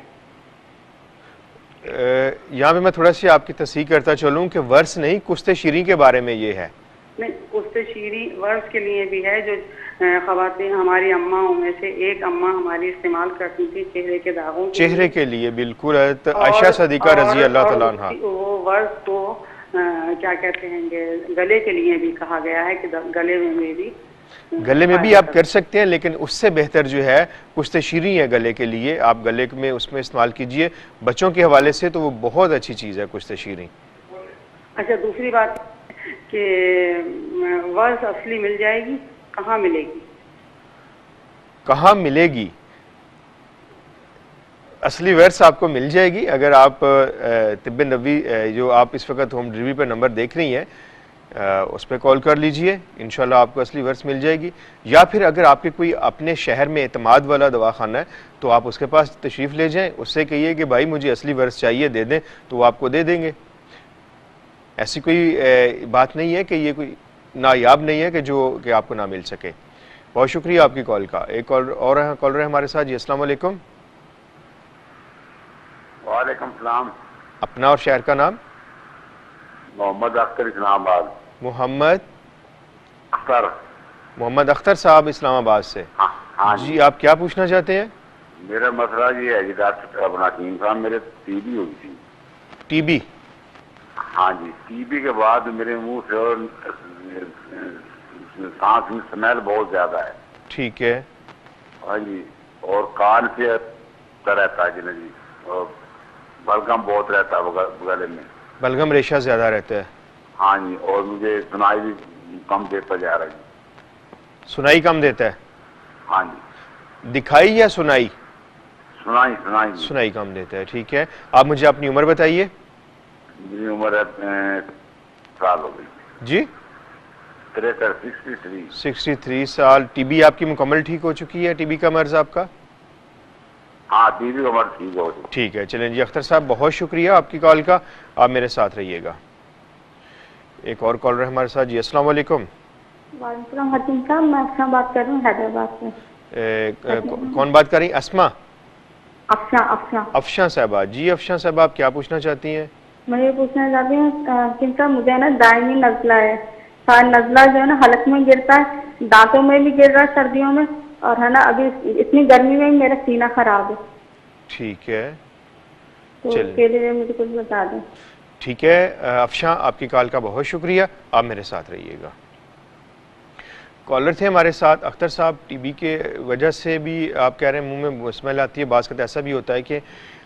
यहाँ पे मैं थोड़ा सी आपकी तस्दीक करता चलूँ कि वर्ष नहीं, कुश्ते शीरी के बारे में ये है। नहीं, कुश्ते शीरी वर्ष के लिए भी है, जो ख़वातीन हमारी अम्माओं में से एक अम्मा हमारी इस्तेमाल करती थी चेहरे के दागों के चेहरे के लिए बिल्कुल आयशा सदीका रजी अल्लाह तआला अन्हा। वो वर्ष को क्या कहते हैं गले के लिए भी कहा गया है कि गले में भी आप कर सकते हैं, लेकिन उससे बेहतर जो है कुछ तशीरी है गले के लिए, आप गले में उसमें इस्तेमाल कीजिए। बच्चों के हवाले से तो वो बहुत अच्छी चीज़ है कुछ तशीरी। अच्छा, दूसरी बात कि वर्ष असली मिल जाएगी, कहाँ मिलेगी? कहाँ मिलेगी? असली वर्स आपको मिल जाएगी अगर आप तिब्बे नबी जो आप इस वक्त होम डिलीवरी पर नंबर देख रही हैं उस पर कॉल कर लीजिए, इंशाल्लाह आपको असली वर्स मिल जाएगी। या फिर अगर आपके कोई अपने शहर में एतमाद वाला दवाखाना है तो आप उसके पास तशरीफ़ ले जाएं, उससे कहिए कि भाई मुझे असली वर्स चाहिए, दे दें, तो वो आपको दे देंगे। ऐसी कोई बात नहीं है कि ये कोई नायाब नहीं है कि आपको ना मिल सके। बहुत शुक्रिया आपकी कॉल का। एक कॉलर है हमारे साथ जी। अस्सलाम वालेकुम। वालेकुम सलाम। अपना और शहर का नाम? मोहम्मद अख्तर, इस्लामाबाद। मोहम्मद अख्तर साहब इस्लामाबाद से। हाँ जी, आप क्या पूछना चाहते हैं? मेरा मसला ये है जी डॉक्टर अपना टीम साहब, मेरे टीबी हुई थी। टीबी? हाँ जी, टीबी के बाद मेरे मुंह से और सांस में स्मेल बहुत ज्यादा है। ठीक है। हाँ जी, और कान से रहता है जी, और बलगम बहुत रहता है गले में, बलगम रेशा ज्यादा रहता है। हाँ जी, और मुझे सुनाई भी कम देता जा रहा है। सुनाई कम देता है? हाँ जी। दिखाई या सुनाई? सुनाई कम देता है। ठीक है, आप मुझे अपनी उम्र बताइए। मेरी उम्र है साल हो गई जी। 63 साल। टीबी आपकी मुकम्मल ठीक हो चुकी है? टीबी का मर्ज आपका? हाँ, टीबी का मर्ज ठीक हो चुकी। ठीक है, चलें जी। अख्तर साहब बहुत शुक्रिया आपकी कॉल का, आप मेरे साथ रहिएगा। एक और कॉलर है हमारे साथ जी। अस्सलाम वालेकुम। वालेकुम हकीम साहब, मैं अफशा बात कर रही हूँ हैदराबाद से। कौन बात कर रही? अस्मा? अफशा साहबा। जी अफशा साहबा, आप क्या पूछना चाहती हैं? मैं ये पूछना चाहती हूँ कि मुझे ना दायमी नज़ला है, नज़ला जो है ना हलक में गिरता है, दांतों में भी गिर रहा है सर्दियों में, और है ना अभी इतनी गर्मी में मेरा सीना खराब है। ठीक है, तो उसके लिए मुझे कुछ बता दें। ठीक है अफशा, आपकी कॉल का बहुत शुक्रिया, आप मेरे साथ रहिएगा। कॉलर थे हमारे साथ अख्तर साहब। टीबी के वजह से भी आप कह रहे हैं मुंह में स्मेल आती है। बाज़ का ऐसा भी होता है कि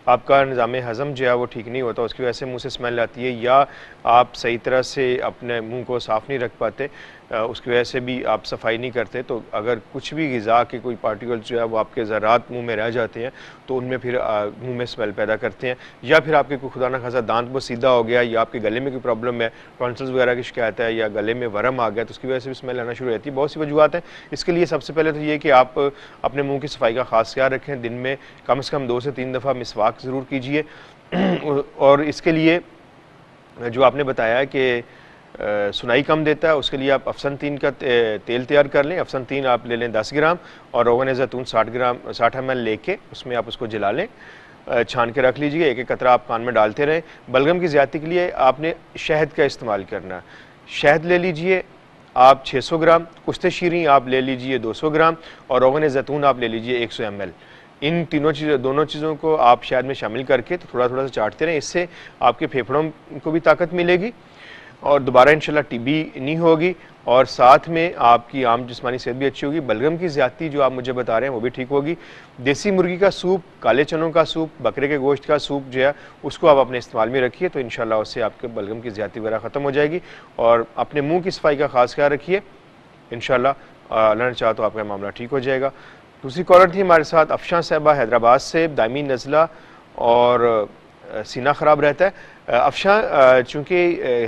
आपका निज़ाम हज़म जो है वो ठीक नहीं होता, उसकी वजह से मुंह से स्मेल आती है, या आप सही तरह से अपने मुंह को साफ़ नहीं रख पाते, उसकी वजह से भी आप सफाई नहीं करते। तो अगर कुछ भी ग़िज़ा के कोई पार्टिकल जो है वो आपके ज़रात मुंह में रह जाते हैं तो उनमें फिर मुंह में स्मेल पैदा करते हैं। या फिर आपके कोई खुदा न खासा दांत वो सीधा हो गया, या आपके गले में कोई प्रॉब्लम है, टॉन्सिल्स वगैरह की शिकायत है, या गले में वरम आ गया, तो उसकी वजह से भी स्मेल आना शुरू हो जाती है। बहुत सी वजूहत हैं। इसके लिए सबसे पहले तो ये कि आप अपने मुँह की सफाई का ख़ास ख्याल रखें। दिन में कम से कम 2 से 3 दफ़ा मिसवाक ज़रूर कीजिए। और इसके लिए जो आपने बताया कि सुनाई कम देता है, उसके लिए आप अफसन 3 का तेल तैयार कर लें। अफसन 3 आप ले लें 10 ग्राम, और रोगन ज़ैतून 60 ml लेके उसमें आप उसको जला लें, छान के रख लीजिए। एक एक कतरा आप कान में डालते रहें। बलगम की ज़्यादती के लिए आपने शहद का इस्तेमाल करना। शहद ले लीजिए आप 600 ग्राम, कुश्ते शीरी आप ले लीजिए 200 ग्राम, और रोगन ज़ैतून आप ले लीजिए 100 ml। इन दोनों चीज़ों को आप शहद में शामिल करके तो थोड़ा थोड़ा सा चाटते रहें। इससे आपके फेफड़ों को भी ताकत मिलेगी और दोबारा इंशाल्लाह टीबी नहीं होगी, और साथ में आपकी आम जिस्मानी सेहत भी अच्छी होगी। बलगम की ज़्यादती जो आप मुझे बता रहे हैं वो भी ठीक होगी। देसी मुर्गी का सूप, काले चनों का सूप, बकरे के गोश्त का सूप जो है उसको आप अपने इस्तेमाल में रखिए, तो इंशाल्लाह उससे आपके बलगम की ज़्यादती वगैरह ख़त्म हो जाएगी। और अपने मुँह की सफाई का ख़ास ख्याल रखिए, इंशाल्लाह अल्लाह ने चाहा तो आपका मामला ठीक हो जाएगा। दूसरी कॉलर थी हमारे साथ अफशा साहबा हैदराबाद से। दायमी नज़ला और सीना ख़राब रहता है। अफशा, चूँकि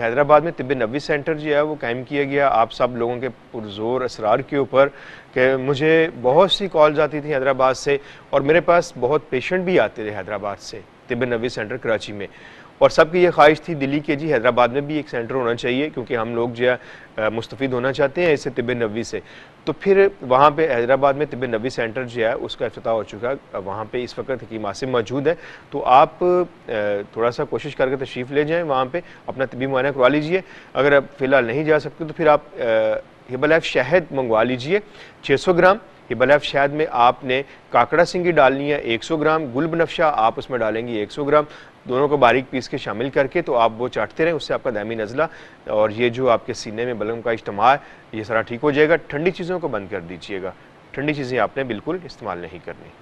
हैदराबाद में तिब्बे नबवी सेंटर जो है वो कायम किया गया आप सब लोगों के पुरजोर असरार के ऊपर, कि मुझे बहुत सी कॉल्स आती थी हैदराबाद से, और मेरे पास बहुत पेशेंट भी आते थे हैदराबाद से तिब्बे नबवी सेंटर कराची में, और सबकी ये ख्वाहिश थी दिल्ली के जी हैदराबाद में भी एक सेंटर होना चाहिए, क्योंकि हम लोग जो है मुस्तफ़ीद होना चाहते हैं इससे तिब्बे नबवी से। तो फिर वहाँ पे हैदराबाद में तिब्बे नबवी सेंटर जो है उसका इफ्तिताह हो चुका है। वहाँ पे इस वक्त हकीम आसिम मौजूद है, तो आप थोड़ा सा कोशिश करके तशरीफ़ ले जाएँ, वहाँ पे अपना तिब्बी मुआयना करवा लीजिए। अगर आप फ़िलहाल नहीं जा सकते तो फिर आप हिबा-लाइफ शहद मंगवा लीजिए 600 ग्राम। हिबा-लाइफ शहद में आपने काकड़ा सिंगी डालनी है 100 ग्राम, गुल बनफशा आप उसमें डालेंगी 100 ग्राम, दोनों को बारीक पीस के शामिल करके तो आप वो चाटते रहें, उससे आपका दायमी नज़ला और ये जो आपके सीने में बलगम का इज्तिमा है ये सारा ठीक हो जाएगा। ठंडी चीज़ों को बंद कर दीजिएगा, ठंडी चीज़ें आपने बिल्कुल इस्तेमाल नहीं करनी।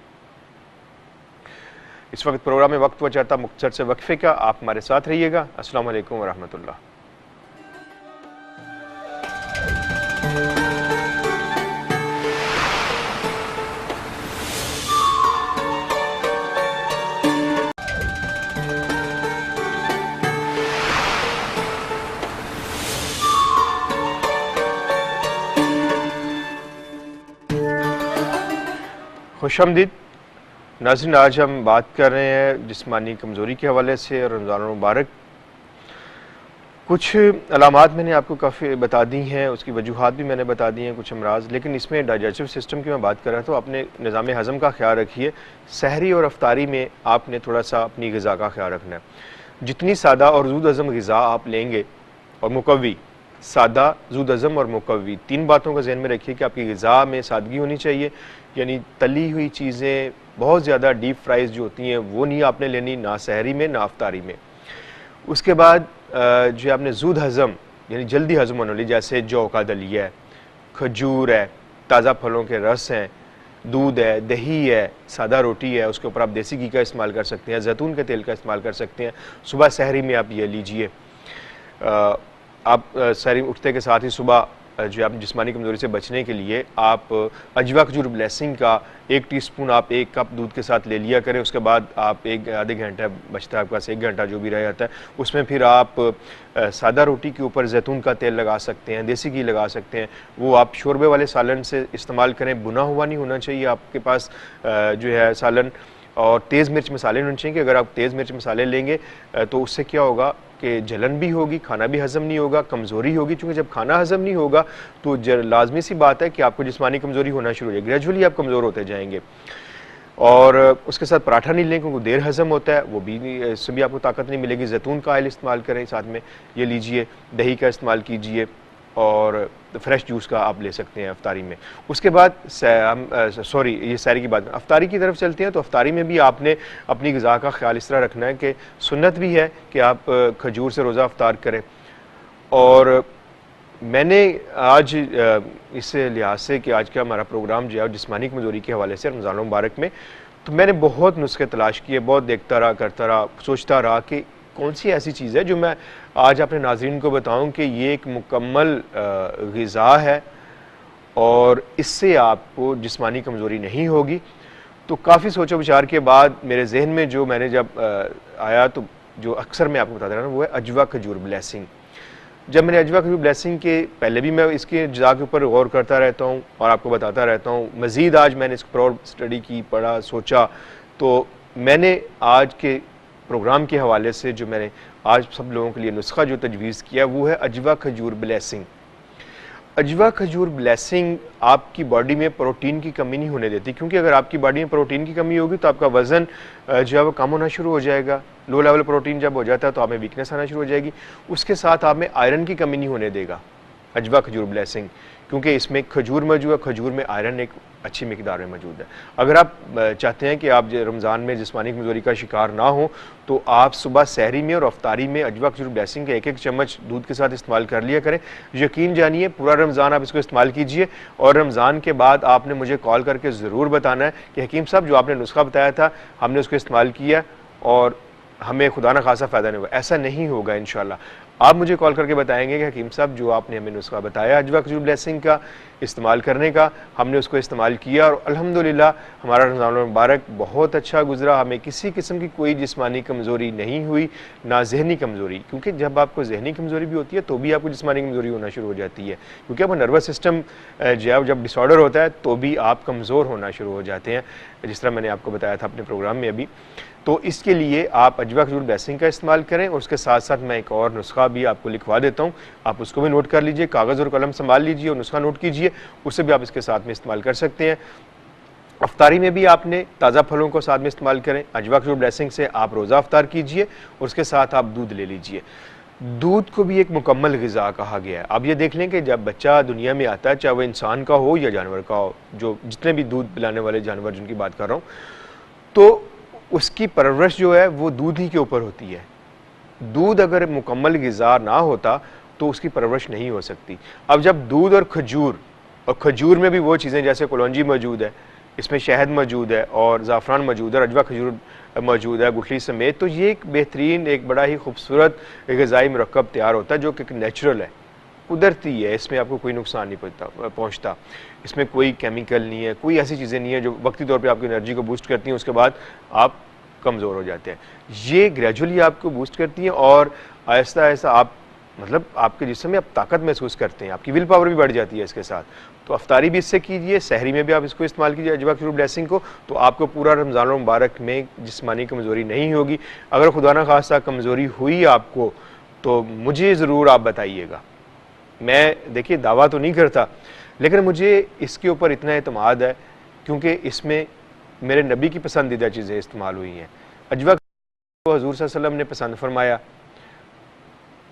इस वक्त प्रोग्राम में वक्त हुआ चाहता मुख्तसर से वक्फे का, आप हमारे साथ रहिएगा। अस्सलाम वालेकुम व रहमतुल्लाह। खुशामदीद नाज़रीन, आज हम बात कर रहे हैं जिस्मानी कमज़ोरी के हवाले से और रमज़ान मुबारक। कुछ अलामात मैंने आपको काफ़ी बता दी हैं, उसकी वजूहात भी मैंने बता दी हैं, कुछ अमराज, लेकिन इसमें डाइजेस्टिव सिस्टम की मैं बात कर रहा था। तो अपने निज़ाम हज़म का ख्याल रखिए। सहरी और अफ्तारी में आपने थोड़ा सा अपनी ग़िज़ा का ख्याल रखना है। जितनी सादा और ज़ूद हज़म ग़िज़ा आप लेंगे और मुकव्वी, सादा, ज़ूद हज़म और मुकव्वी, तीन बातों का ज़हन में रखिए कि आपकी ग़िज़ा में सादगी होनी चाहिए, यानी तली हुई चीज़ें, बहुत ज़्यादा डीप फ्राइज़ जो होती हैं वो नहीं आपने लेनी, ना सहरी में ना अफ्तारी में। उसके बाद जो आपने ज़ूद हज़म यानी जल्दी हज़म होने वाली, जैसे जौ का दलिया है, खजूर है, ताज़ा फलों के रस हैं, दूध है, दही है, सादा रोटी है, उसके ऊपर आप देसी घी का इस्तेमाल कर सकते हैं, जैतून के तेल का इस्तेमाल कर सकते हैं। सुबह सहरी में आप ये लीजिए। आप सहरी उठते के साथ ही सुबह जो आप जिस्मानी कमज़ोरी से बचने के लिए आप अजवा खजूर ब्लेसिंग का 1 टीस्पून आप 1 कप दूध के साथ ले लिया करें। उसके बाद आप आधे घंटा बचता है आपके पास, 1 घंटा जो भी रह जाता है, उसमें फिर आप सादा रोटी के ऊपर जैतून का तेल लगा सकते हैं, देसी घी लगा सकते हैं। वो आप शोरबे वाले सालन से इस्तेमाल करें, बुना हुआ नहीं होना चाहिए आपके पास जो है सालन। और तेज़ मिर्च मसाले होने चाहिए कि अगर आप तेज़ मिर्च मसाले लेंगे तो उससे क्या होगा कि जलन भी होगी, खाना भी हज़म नहीं होगा, कमज़ोरी होगी। क्योंकि जब खाना हज़म नहीं होगा तो लाजमी सी बात है कि आपको जिस्मानी कमज़ोरी होना शुरू हो जाएगी, ग्रेजुअली आप कमज़ोर होते जाएंगे। और उसके साथ पराठा नहीं लें क्योंकि देर हज़म होता है, वो भी इससे भी आपको ताकत नहीं मिलेगी। जैतून का ऑयल इस्तेमाल करें, साथ में ये लीजिए, दही का इस्तेमाल कीजिए और फ्रेश जूस का आप ले सकते हैं अफ्तारी में। उसके बाद सॉरी ये सहरी की बात, अफ्तारी की तरफ चलते हैं। तो अफ्तारी में भी आपने अपनी ग़िज़ा का ख्याल इस तरह रखना है कि सुन्नत भी है कि आप खजूर से रोज़ा अफ्तार करें। और मैंने आज इस लिहाज से कि आज का हमारा प्रोग्राम जो है जिस्मानी कमज़ोरी के हवाले से रमज़ान मुबारक में, तो मैंने बहुत नुस्खे तलाश किए, बहुत देखता रहा, करता रहा, सोचता रहा कि कौन सी ऐसी चीज़ है जो मैं आज अपने नाज़रीन को बताऊं कि ये एक मुकम्मल ग़िज़ा है और इससे आपको जिस्मानी कमज़ोरी नहीं होगी। तो काफ़ी सोचो विचार के बाद मेरे जहन में जो मैंने जब आया, तो जो अक्सर मैं आपको बताता रहा वो है अजवा खजूर ब्लेसिंग। जब मैंने अजवा खजूर ब्लेसिंग के पहले भी मैं इसके अज्जा के ऊपर गौर करता रहता हूँ और आपको बताता रहता हूँ। मज़ीद आज मैंने इसको और स्टडी की, पढ़ा, सोचा, तो मैंने आज के प्रोग्राम के हवाले से जो मैंने आज सब लोगों के लिए नुस्खा जो तजवीज़ किया वो है अजवा खजूर ब्लेसिंग। अजवा खजूर ब्लेसिंग आपकी बॉडी में प्रोटीन की कमी नहीं होने देती, क्योंकि अगर आपकी बॉडी में प्रोटीन की कमी होगी तो आपका वज़न जो है वो कम होना शुरू हो जाएगा। लो लेवल प्रोटीन जब हो जाता है तो आप में वीकनेस आना शुरू हो जाएगी। उसके साथ आप में आयरन की कमी नहीं होने देगा अजवा खजूर ब्लेसिंग, क्योंकि इसमें खजूर मौजूद है, खजूर में आयरन एक अच्छी मिकदार में मौजूद है। अगर आप चाहते हैं कि आप रमज़ान में जिस्मानी कमज़ोरी का शिकार ना हो तो आप सुबह सहरी में और अफ्तारी में अजवा खजूर ब्लेसिंग का 1-1 चम्मच दूध के साथ इस्तेमाल कर लिया करें। यकीन जानिए पूरा रमज़ान आप इसको इस्तेमाल कीजिए और रमज़ान के बाद आपने मुझे कॉल करके ज़रूर बताना है कि हकीम साहब जो आपने नुस्खा बताया था हमने उसको इस्तेमाल किया और हमें खुदा न खासा फ़ायदा नहीं हुआ। ऐसा नहीं होगा इंशाल्लाह। आप मुझे कॉल करके बताएंगे कि हकीम साहब जो आपने हमें नुस्खा बताया अजवा खजूर ब्लेसिंग का इस्तेमाल करने का, हमने उसको इस्तेमाल किया और अल्हम्दुलिल्लाह हमारा रमज़ान मुबारक बहुत अच्छा गुजरा। हमें किसी किस्म की कोई जिस्मानी कमज़ोरी नहीं हुई, ना जहनी कमज़ोरी, क्योंकि जब आपको जहनी कमज़ोरी भी होती है तो भी आपको जिस्मानी कमज़ोरी होना शुरू हो जाती है, क्योंकि आपका नर्वस सिस्टम जो है जब डिसऑर्डर होता है तो भी आप कमज़ोर होना शुरू हो जाते हैं, जिस तरह मैंने आपको बताया था अपने प्रोग्राम में अभी। तो इसके लिए आप अजवा खजूर ब्लेसिंग का इस्तेमाल करें। और उसके साथ साथ मैं एक और नुस्खा भी आपको लिखवा देता हूँ, आप उसको भी नोट कर लीजिए, कागज़ और कलम संभाल लीजिए और नुस्खा नोट कीजिए, उससे भी आप इसके साथ में इस्तेमाल कर सकते हैं। अफ्तारी में भी आपने ताज़ा फलों को साथ में इस्तेमाल करें। अजवा खजूर ब्लेसिंग से आप रोज़ा अफ्तार कीजिए और उसके साथ आप दूध ले लीजिए। दूध को भी एक मुकम्मल ग़िज़ा कहा गया है। अब ये देख लें कि जब बच्चा दुनिया में आता है, चाहे वह इंसान का हो या जानवर का हो, जो जितने भी दूध पिलाने वाले जानवर जिनकी बात कर रहा हूँ, तो उसकी परवरिश जो है वो दूध ही के ऊपर होती है। दूध अगर मुकम्मल ग़िज़ा ना होता तो उसकी परवरिश नहीं हो सकती। अब जब दूध और खजूर में भी वो चीज़ें जैसे कलौंजी मौजूद है, इसमें शहद मौजूद है और ज़ाफ़रान मौजूद है, अजवा खजूर मौजूद है गुठली समेत, तो ये एक बेहतरीन, एक बड़ा ही खूबसूरत ग़िज़ाई मरकब तैयार होता है जो कि नेचुरल है, कुदरती है। इसमें आपको कोई नुकसान नहीं पहुँचता, इसमें कोई केमिकल नहीं है, कोई ऐसी चीज़ें नहीं है जो वक्ती तौर पे आपकी एनर्जी को बूस्ट करती हैं, उसके बाद आप कमज़ोर हो जाते हैं। ये ग्रेजुअली आपको बूस्ट करती हैं और आहिस्ता आहिस्ता आप मतलब आपके जिस्म में आप ताकत महसूस करते हैं, आपकी विल पावर भी बढ़ जाती है इसके साथ। तो अफ्तारी भी इससे कीजिए, सहरी में भी आप इसको इस्तेमाल कीजिए अजवा खजूर ब्लेसिंग को, तो आपको पूरा रमज़ान मुबारक में जिस्मानी कमज़ोरी नहीं होगी। अगर खुदा न खास्ता कमज़ोरी हुई आपको तो मुझे ज़रूर आप बताइएगा। मैं देखिए दावा तो नहीं करता, लेकिन मुझे इसके ऊपर इतना एतमाद है क्योंकि इसमें मेरे नबी की पसंदीदा चीज़ें इस्तेमाल हुई हैं। अजवा को हज़ूर सल्लल्लाहु अलैहि वसल्लम ने पसंद फरमाया,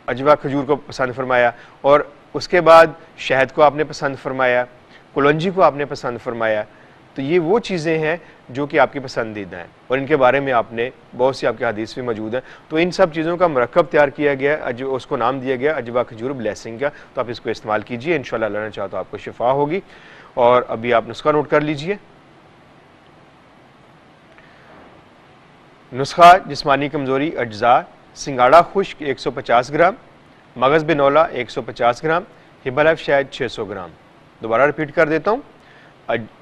अजवा खजूर को पसंद फरमाया, और उसके बाद शहद को आपने पसंद फरमाया, कलौंजी को आपने पसंद फरमाया। तो ये वो चीज़ें हैं जो कि आपकी पसंदीदा हैं और इनके बारे में आपने बहुत सी आपके हदीस भी मौजूद हैं। तो इन सब चीज़ों का मरकब तैयार किया गया, उसको नाम दिया गया अजवा खजूर ब्लेसिंग का। तो आप इसको इस्तेमाल कीजिए, इंशाल्लाह अल्लाह ने चाहा तो आपको शिफा होगी। और अभी आप नुस्खा नोट कर लीजिए। नुस्खा जिस्मानी कमज़ोरी अज्जा: सिंगाड़ा खुश्क 150 ग्राम, मगज़ बिनौला 150 ग्राम, हिबा शहद 600 ग्राम। दोबारा रिपीट कर देता हूँ।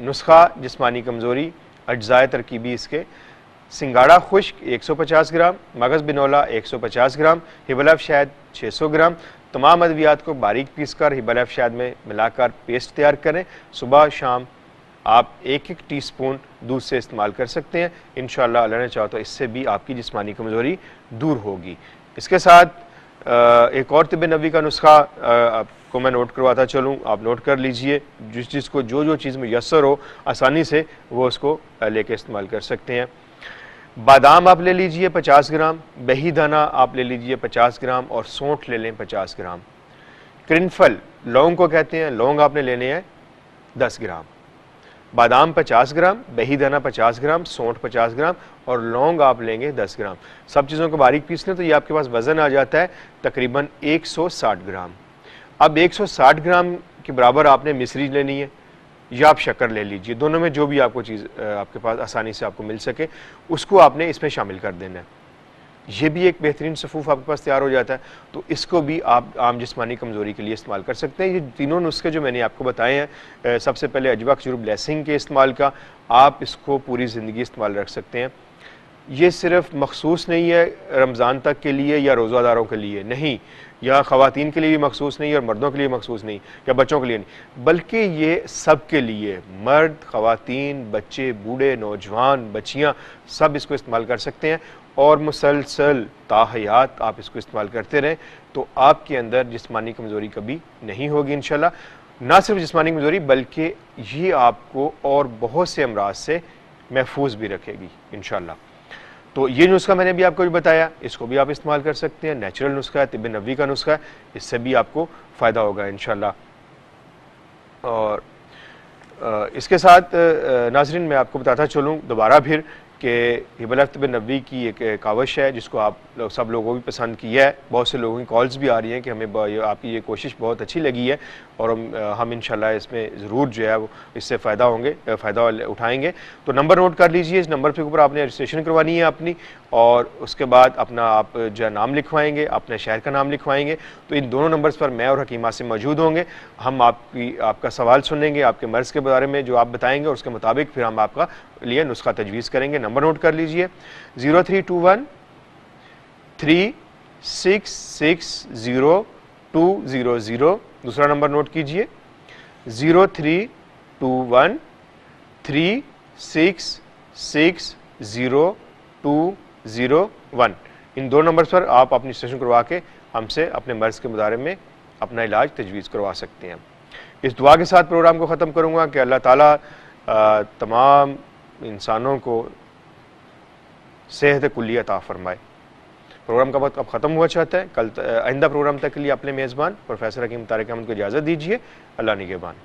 नुस्खा जिस्मानी कमज़ोरी अज्जाए तरकीबी इसके: सिंगाड़ा खुश्क 150 ग्राम, मगज़ बिनौला 150 ग्राम, हिबा शहद 600 ग्राम। तमाम अद्वियात को बारीक पीस कर हिबा शहद में मिलाकर पेस्ट तैयार करें। सुबह शाम आप 1-1 टीस्पून दूध से इस्तेमाल कर सकते हैं। इंशाअल्लाह अल्लाह ने चाहा तो इससे भी आपकी जिस्मानी कमज़ोरी दूर होगी। इसके साथ एक और तिब नबी का नुस्खा आपको मैं नोट करवाता चलूँ, आप नोट कर लीजिए। जिसको जो चीज़ मुयस्सर हो आसानी से वो उसको लेके इस्तेमाल कर सकते हैं। बादाम आप ले लीजिए 50 ग्राम, बही दाना आप ले लीजिए 50 ग्राम और सौंठ ले लें 50 ग्राम। क्रिनफल लौंग को कहते हैं, लौंग आपने लेने हैं 10 ग्राम। बादाम 50 ग्राम, बही दाना 50 ग्राम, सौंठ 50 ग्राम और लौंग आप लेंगे 10 ग्राम। सब चीज़ों को बारीक पीस लें तो ये आपके पास वज़न आ जाता है तकरीबन 160 ग्राम। अब 160 ग्राम के बराबर आपने मिश्री लेनी है या आप शक्कर ले लीजिए, दोनों में जो भी आपको चीज़ आपके पास आसानी से आपको मिल सके उसको आपने इसमें शामिल कर देना है। ये भी एक बेहतरीन सफ़ूफ आपके पास तैयार हो जाता है। तो इसको भी आप आम जिस्मानी कमज़ोरी के लिए इस्तेमाल कर सकते हैं। ये तीनों नुस्खे जो मैंने आपको बताए हैं, सबसे पहले अजवा खजूर ब्लेसिंग के इस्तेमाल का, आप इसको पूरी ज़िंदगी इस्तेमाल रख सकते हैं। ये सिर्फ मखसूस नहीं है रमज़ान तक के लिए या रोज़ादारों के लिए नहीं, या ख़वातीन के लिए भी मखसूस नहीं और मर्दों के लिए मखसूस नहीं या बच्चों के लिए नहीं, बल्कि ये सब के लिए, मर्द, ख़वातीन, बच्चे, बूढ़े, नौजवान, बच्चियाँ सब इसको इस्तेमाल कर सकते हैं। और मुसलसल ताहयात आप इसको इस्तेमाल करते रहें तो आपके अंदर जिस्मानी कमज़ोरी कभी नहीं होगी इंशाल्लाह। ना सिर्फ जिस्मानी कमज़ोरी बल्कि ये आपको और बहुत से अमराज से महफूज भी रखेगी इंशाल्लाह। तो ये नुस्खा मैंने भी आपको भी बताया, इसको भी आप इस्तेमाल कर सकते हैं। नेचुरल नुस्खा है, तिब नबवी का नुस्खा है, इससे भी आपको फ़ायदा होगा इंशाल्लाह। और इसके साथ नाज़रीन मैं आपको बताता चलूँ दोबारा फिर कि हिबा तिब नबवी की एक कावश है जिसको आप सब लोगों भी पसंद किया है। बहुत से लोगों की कॉल्स भी आ रही हैं कि हमें आपकी ये कोशिश बहुत अच्छी लगी है और हम इंशाल्लाह इसमें ज़रूर जो है वो इससे फ़ायदा उठाएंगे। तो नंबर नोट कर लीजिए, इस नंबर के ऊपर आपने रजिस्ट्रेशन करवानी है अपनी, और उसके बाद अपना आप जो है नाम लिखवाएंगे, अपने शहर का नाम लिखवाएंगे। तो इन दोनों नंबर्स पर मैं और हकीमा से मौजूद होंगे। हम आपका सवाल सुनेंगे, आपके मर्ज़ के बारे में जो आप बताएंगे और उसके मुताबिक फिर हम आपका लिए नुस्खा तजवीज़ करेंगे। नंबर नोट कर लीजिए 0321 3660 दूसरा नंबर नोट कीजिए 0321 3660 201। इन 2 नंबर पर आप अपनी रजिस्ट्रेशन करवा के हमसे अपने मर्ज के बारे में अपना इलाज तजवीज़ करवा सकते हैं। इस दुआ के साथ प्रोग्राम को ख़त्म करूँगा कि अल्लाह ताला तमाम इंसानों को सेहत कुल्ली अता फरमाए। प्रोग्राम का वक्त अब ख़त्म हुआ चाहता है। कल आइंदा प्रोग्राम तक के लिए अपने मेज़बान प्रोफेसर हकीम तारिक अहमद को इजाज़त दीजिए। अल्लाह निगहबान।